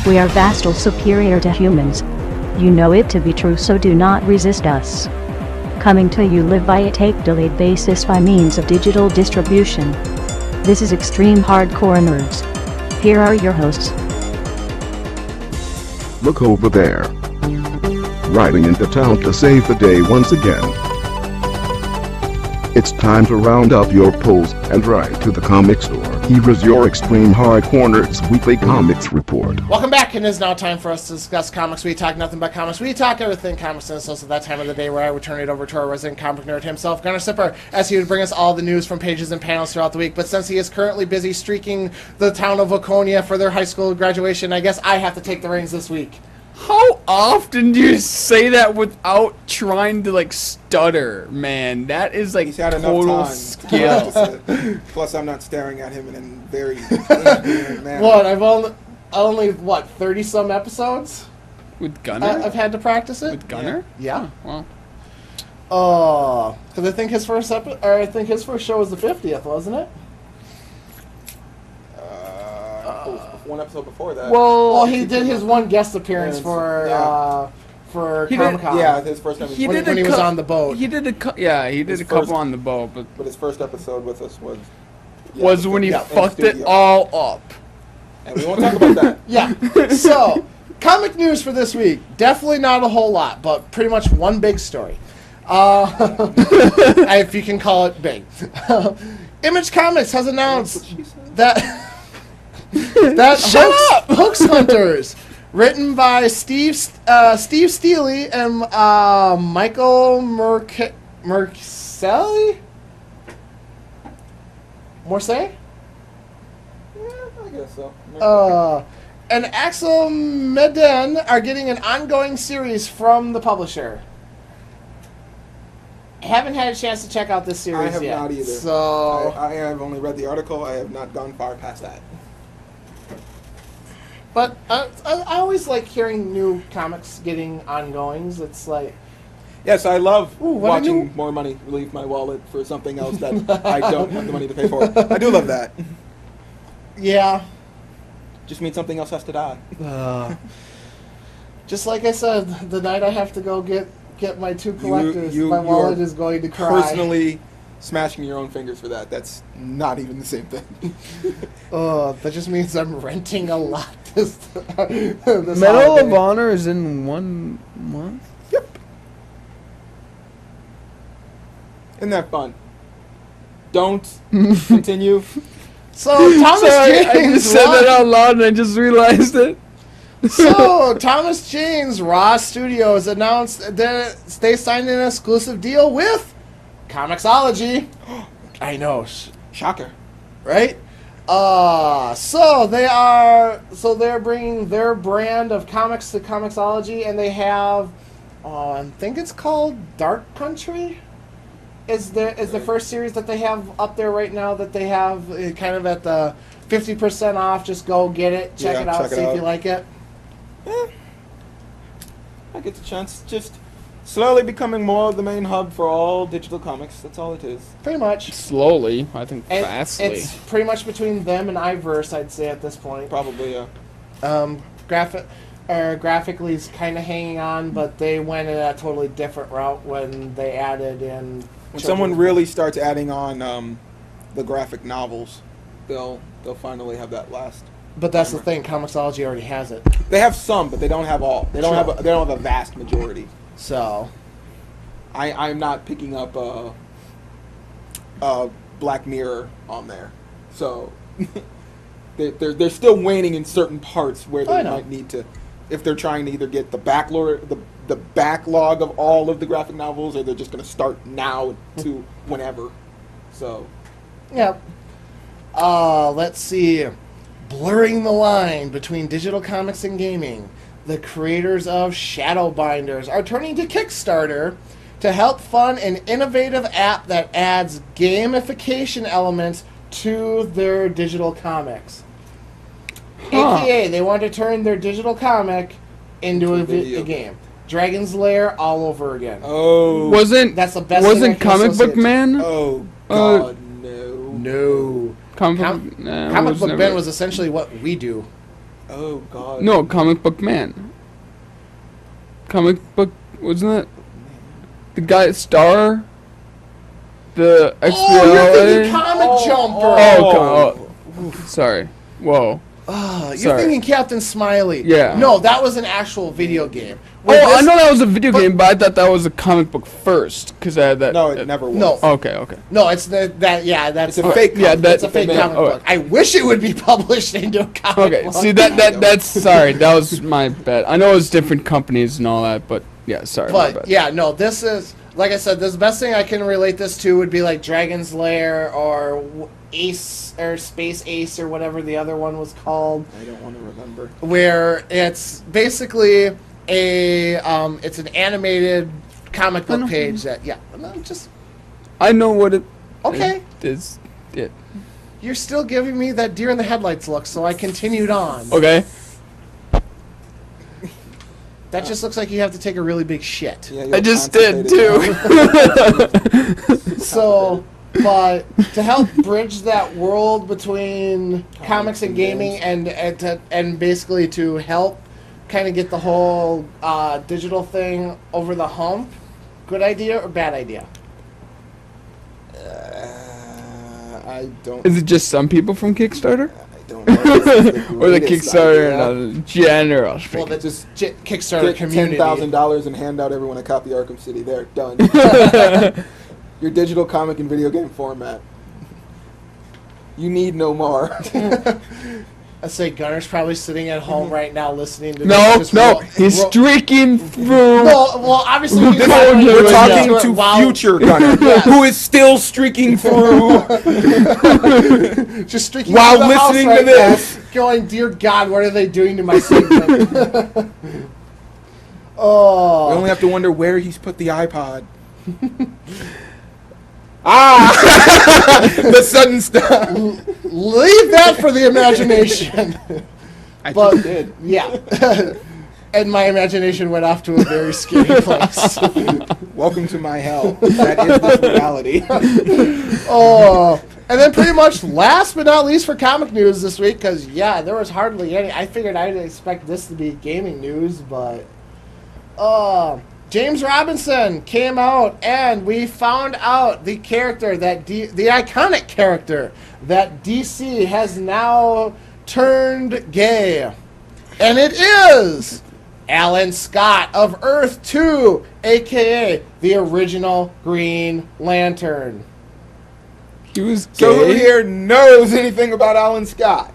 We are vastly superior to humans. You know it to be true, so do not resist us. Coming to you live by a tape-delayed basis by means of digital distribution. This is Extreme Hardcore Nerds. Here are your hosts. Look over there. Riding into town to save the day once again. It's time to round up your pulls and ride to the comic store. Here is your Extreme Hardcore Nerds Weekly Comics Report. Welcome back, and it is now time for us to discuss comics. We talk nothing but comics. We talk everything comics, and it's also that time of the day where I would turn it over to our resident comic nerd himself, Gunnar Sipper, as he would bring us all the news from pages and panels throughout the week. But since he is currently busy streaking the town of Waconia for their high school graduation, I guess I have to take the reins this week. How often do you say that without trying to, like, stutter, man? That is, like, He's had total enough time skill. to practice it. Plus, I'm not staring at him in a very ignorant manner. What, I've only 30-some episodes? With Gunner? I've had to practice it? With Gunner? Yeah. Well, Because I think his first show was the 50th, wasn't it? One episode before that. Well, he did his one guest appearance for Comic-Con. Yeah, his first time. When he was on the boat. he did a couple on the boat, But his first episode with us was when he fucked it all up. And we won't talk about that. Yeah. So, comic news for this week. Definitely not a whole lot, but pretty much one big story. If you can call it big. Image Comics has announced that Hoax Hunters, written by Steve Steele and Michael Morcelli? Morse? Yeah, I guess so. And Axel Meden are getting an ongoing series from the publisher. I haven't had a chance to check out this series I have yet. not either. So I have only read the article. I have not gone far past that. But I always like hearing new comics getting ongoings. It's like... Yes, I love what watching more money leave my wallet for something else that I don't have the money to pay for. I do love that. Yeah. Just means something else has to die. Just like I said, the night I have to go get my two collectors, my wallet is going to cry. Personally smashing your own fingers for that. That's not even the same thing. That just means I'm renting a lot this Medal holiday. of Honor is in 1 month? Yep. Isn't that fun? Don't continue. So Thomas Jane's I just said that out loud and I just realized it. So Thomas Jane's Raw Studios announced that they signed an exclusive deal with Comixology. I know, Shocker. right? So they're bringing their brand of comics to Comixology, and they have, I think it's called Dark Country. Is the first series that they have up there right now that they have kind of at the 50% off. Just go get it, check it out, see if you like it. Yeah. I get the chance. Just slowly becoming more of the main hub for all digital comics. That's all it is. Pretty much. Slowly, I think fastly. It's pretty much between them and iVerse, I'd say at this point. Probably, yeah. Graphically is kind of hanging on, but they went in a totally different route when they added in. When someone really starts adding on the graphic novels, they'll finally have that last. But that's the thing, Comixology already has it. They have some, but they don't have all. They don't Sure. have a vast majority. So, I'm not picking up Black Mirror on there, so they're still waning in certain parts where they might need to, if they're trying to either get the backlog of all of the graphic novels, or they're just going to start now to whenever. So, yeah. Let's see. Blurring the line between digital comics and gaming, the creators of Shadowbinders are turning to Kickstarter to help fund an innovative app that adds gamification elements to their digital comics. AKA, they want to turn their digital comic into a game. Dragon's Lair all over again. oh, That's the best thing I Wasn't can Comic associate Book to. Man? oh God, no. No. Comic Comic Book Ben was essentially what we do. Oh God. No, Comic Book Man. Comic book, wasn't it? The guy Star. The XBLA. Oh, you're thinking Comic Jumper. Sorry. Whoa. You're Sorry. thinking Captain Smiley. Yeah. No, that was an actual video game. Oh, I know that was a video game, but I thought that was a comic book first, because I had that. No, it never was. No. Okay. No, it's that's It's a fake. Yeah, it's a fake comic book. I wish it would be published into a comic Okay, book. see that's sorry, that was my bad. I know it was different companies and all that, but yeah, sorry. my But bad. yeah, no, this is like I said. This best thing I can relate this to would be like Dragon's Lair or Ace or Space Ace or whatever the other one was called. I don't want to remember. Where it's basically it's an animated comic book page that I know what it. Okay. Is it? You're still giving me that deer in the headlights look, so I continued on. Okay. That just looks like you have to take a really big shit. Yeah, I just did too. So, but to help bridge that world between comics and gaming, and basically to help kind of get the whole digital thing over the hump, good idea or bad idea? I don't. Is it just some people from Kickstarter? I don't know. Or the Kickstarter and general? Well, Just Kickstarter get community. $10,000 and hand out everyone a copy of Arkham City. There, done. Your digital comic and video game format. You need no more. I say Gunner's probably sitting at home right now listening to No, this. he's streaking through. Well, obviously he's We're talking to to while, future Gunner, who is still streaking through just streaking while through the house listening right to this. now, going, dear God, what are they doing to my segment? We Oh, only have to wonder where he's put the iPod. The sudden stop. leave that for the imagination. I But just did. yeah, and my imagination went off to a very scary place. Welcome to my hell. That is this reality. Oh, and then pretty much last but not least for comic news this week, because yeah, there was hardly any. I figured I'd expect this to be gaming news, but James Robinson came out, and we found out the character that the iconic character that DC has now turned gay, and it is Alan Scott of Earth 2, aka the original Green Lantern. He was gay. So who here knows anything about Alan Scott?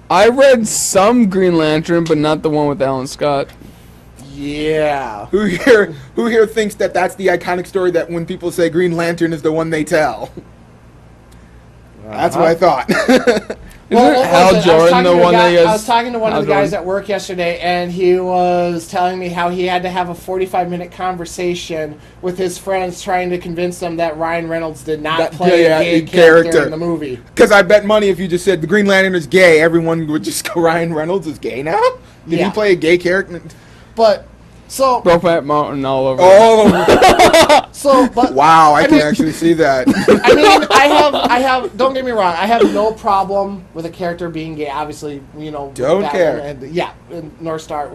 I read some Green Lantern, but not the one with Alan Scott. Yeah. Who here thinks that that's the iconic story that when people say Green Lantern is the one they tell? That's what I thought. Isn't Hal Jordan the one that he has? I was talking to one of the Hal guys Jordan? at work yesterday, and he was telling me how he had to have a 45-minute conversation with his friends trying to convince them that Ryan Reynolds did not play a gay character in the movie. Because I bet money if you just said the Green Lantern is gay, everyone would just go, Ryan Reynolds is gay now? Did he play a gay character? But, so... Brokeback Mountain all over. Oh! So, but... Wow, I can actually see that. I mean, I have. Don't get me wrong. I have no problem with a character being gay. Obviously, you know. Don't care. And, and North Star.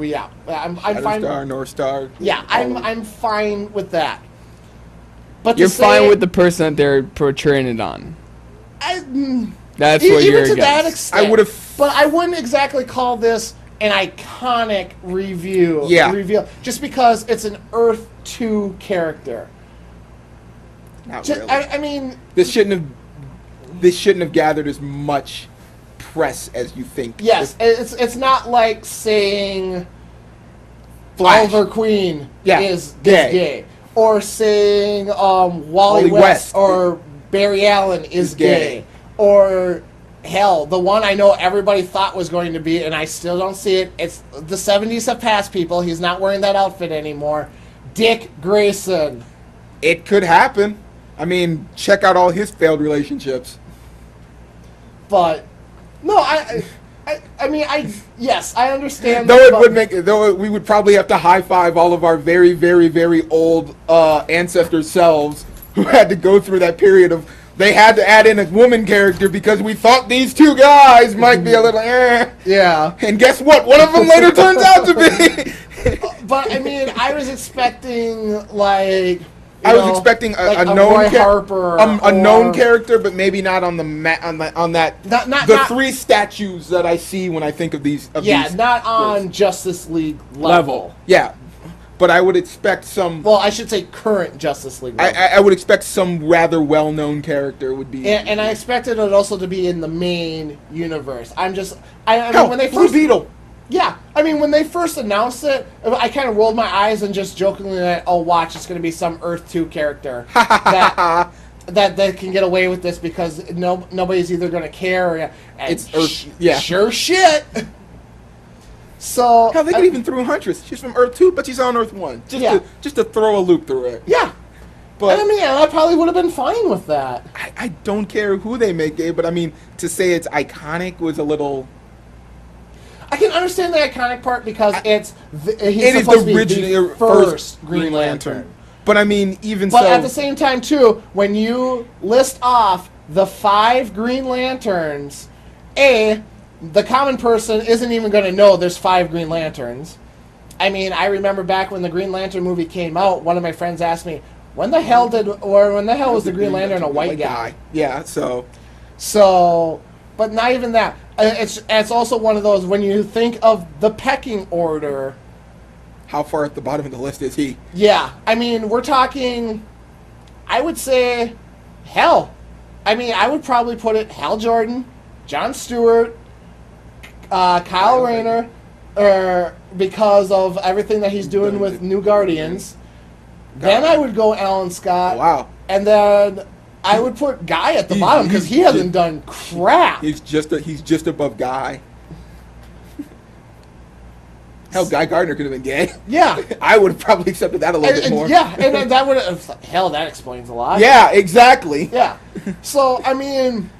I'm fine. Star, North Star. Yeah, I'm fine with that. But You're fine with the person that they're portraying it on. That's what you're even to that against. extent. I would have. But I wouldn't exactly call this an iconic review. Yeah. Reveal, just because it's an Earth 2 character. Not really. I mean, This shouldn't have gathered as much press as you think. yes, it's not like saying Flash. Oliver Queen is Gay. gay, or saying Wally West or Barry Allen is gay, or hell, the one I know everybody thought was going to be, and I still don't see it. It's the 70s have passed, people. He's not wearing that outfit anymore. Dick Grayson. It could happen. I mean, check out all his failed relationships. But no, I mean, yes, I understand. Though we would probably have to high five all of our very, very, very old ancestor selves who had to go through that period of they had to add in a woman character because we thought these two guys might be a little Yeah. And guess what? One of them later turns out to be. But I mean, I was expecting like I was expecting a known Roy Harper, a known character, but maybe not on the on that not three statues that I see when I think of these. Not on Justice League level. Yeah, but I would expect some. Well, I should say current Justice League level. I would expect some rather well-known character would be. And I expected it also to be in the main universe. I mean, when they Blue first Beetle. Yeah, I mean, when they first announced it, I kind of rolled my eyes and just jokingly went, "Oh, watch, it's going to be some Earth 2 character that they can get away with this because nobody's either going to care or it's Earth. Yeah, sure shit." So hell, they could even throw Huntress. She's from Earth 2, but she's on Earth 1. Just to throw a loop through it. Yeah. But I mean, I probably would have been fine with that. I don't care who they make it, but I mean, to say it's iconic was a little. I can understand the iconic part because he's it supposed is to be the first Green Lantern. But I mean, But at the same time, too, when you list off the 5 Green Lanterns, the common person isn't even going to know there's 5 Green Lanterns. I mean, I remember back when the Green Lantern movie came out, one of my friends asked me, when the hell was the Green Lantern a white guy? Yeah, So, but not even that. It's also one of those, when you think of the pecking order. How far at the bottom of the list is he? Yeah, I mean, we're talking, I would say, hell. I mean, I would probably put it Hal Jordan, Jon Stewart, Kyle Rayner, because of everything that he's doing with New Guardians. Then I would go Alan Scott. Wow. And then I would put Guy at the bottom because he hasn't done crap. He's just above Guy. Hell, Guy Gardner could have been gay. Yeah. I would have probably accepted that a little bit more. Yeah, and then that would have... Hell, that explains a lot. Yeah, exactly. Yeah. So, I mean,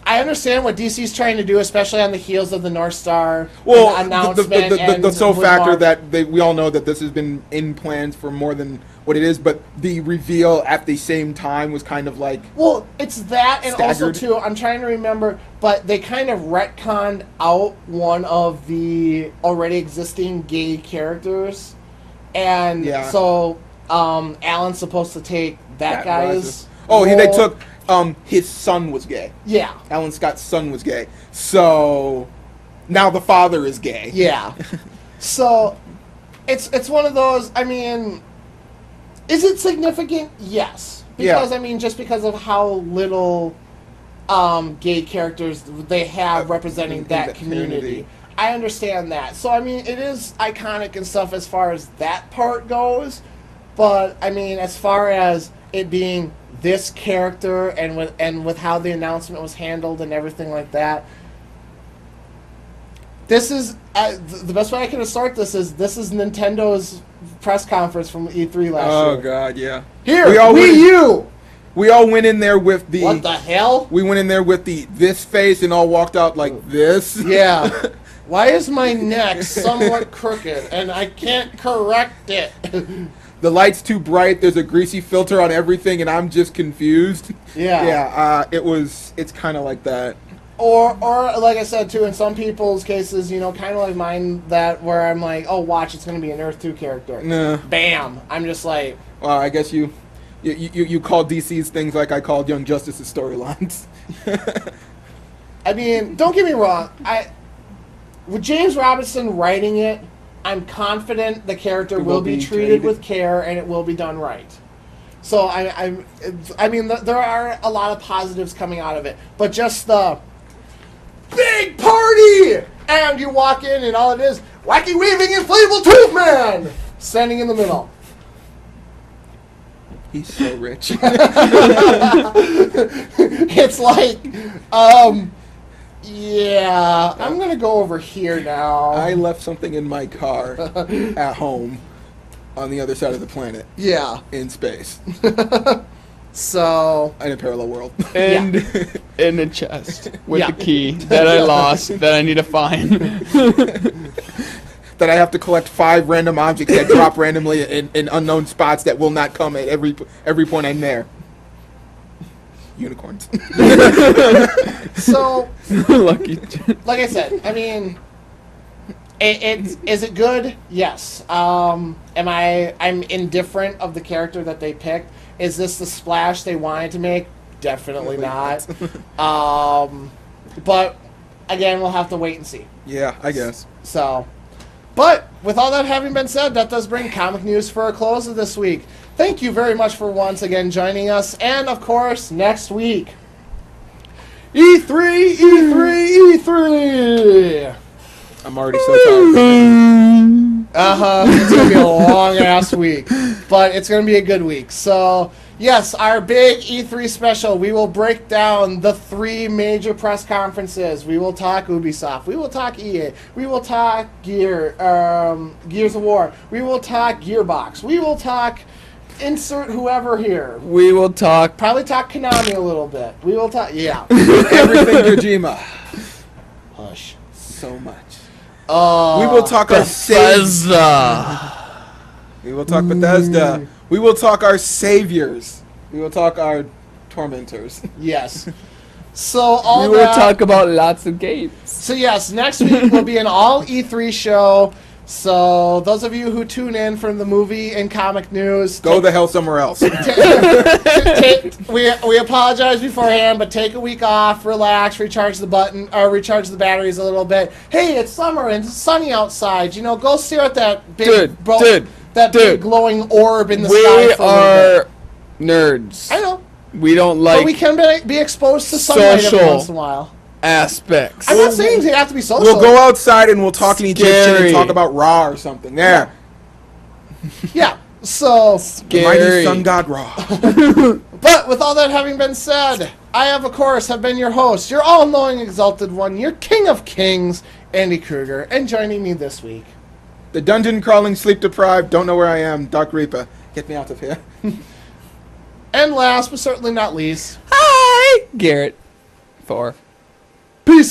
I understand what DC's trying to do, especially on the heels of the North Star announcement. The sole factor that we all know that this has been in plans for more than what it is, but the reveal at the same time was kind of like... Well, it's that, and staggered. also, too, I'm trying to remember, but they kind of retconned out one of the already existing gay characters, and so Alan's supposed to take that guy's role. They took... his son was gay. Yeah. Alan Scott's son was gay. So now the father is gay. Yeah. So it's one of those, I mean, is it significant? Yes. Because I mean, just because of how little gay characters they have representing that community. I understand that. So I mean, it is iconic and stuff as far as that part goes, but I mean, as far as it being this character and with how the announcement was handled and everything like that. This is the best way I can start. This is Nintendo's press conference from E3 last year. Oh God, yeah. Here, Wii U. We all went in there with the... What the hell? We went in there with this face and all walked out like this. Yeah. Why is my neck somewhat crooked and I can't correct it? The light's too bright, there's a greasy filter on everything, and I'm just confused. Yeah. Yeah, it's kind of like that. Or like I said, too, in some people's cases, kind of like mine, that where I'm like, oh, watch, it's going to be an Earth 2 character. Nah. Bam! I'm just like... Well, I guess you call DC's things like I called Young Justice's storylines. I mean, don't get me wrong. With James Robinson writing it, I'm confident the character will be treated with care and it will be done right. So I mean, there are a lot of positives coming out of it, but just the big party, and you walk in and all it is, wacky weaving inflatable tooth man standing in the middle. He's so rich. It's like, yeah, I'm going to go over here now. I left something in my car at home on the other side of the planet. Yeah. In space. So... In a parallel world. And in a chest with the key that I lost that I need to find. That I have to collect 5 random objects that drop randomly in unknown spots that will not come at every point I'm there. Unicorns. So, Lucky. like I said, I mean, is it good? Yes. I'm indifferent of the character that they picked. Is this the splash they wanted to make? Definitely not. But again, we'll have to wait and see. Yeah, I guess. So, but with all that having been said, that does bring comic news for a close of this week. Thank you very much for once again joining us, and of course, next week, E3, E3, E3. I'm already so tired. It's gonna be a long ass week, but it's gonna be a good week. So yes, our big E3 special. We will break down the 3 major press conferences. We will talk Ubisoft. We will talk EA. We will talk Gears of War. We will talk Gearbox. We will talk insert whoever here. We will talk. Probably talk Konami a little bit. We will talk. Yeah. Everything Kojima. Hush. So much. We will talk our Bethesda. We will talk Bethesda. We will talk our saviors. We will talk our tormentors. Yes. So all We will that, talk about lots of games. So yes, next week will be an all E3 show. So those of you who tune in from the movie and comic news, Go the hell somewhere else. we apologize beforehand, but take a week off, relax, recharge the batteries a little bit. Hey, it's summer and it's sunny outside. You know, go stare at that big big glowing orb in the sky. We are nerds. I know. We don't But like we can be exposed to sunlight every social once in a while. aspects. I'm not saying you have to be social. We'll go outside and we'll talk in Egyptian Scary. and talk about Ra or something. There. Yeah. So, The mighty sun god Ra. but with all that having been said, I have, of course, have been your host, your all-knowing, exalted one, your king of kings, Andy Kruger, and joining me this week, The dungeon crawling, sleep deprived, don't know where I am, Dark Reaper. Get me out of here. and last but certainly not least, Hi, Garrett. 4. peace.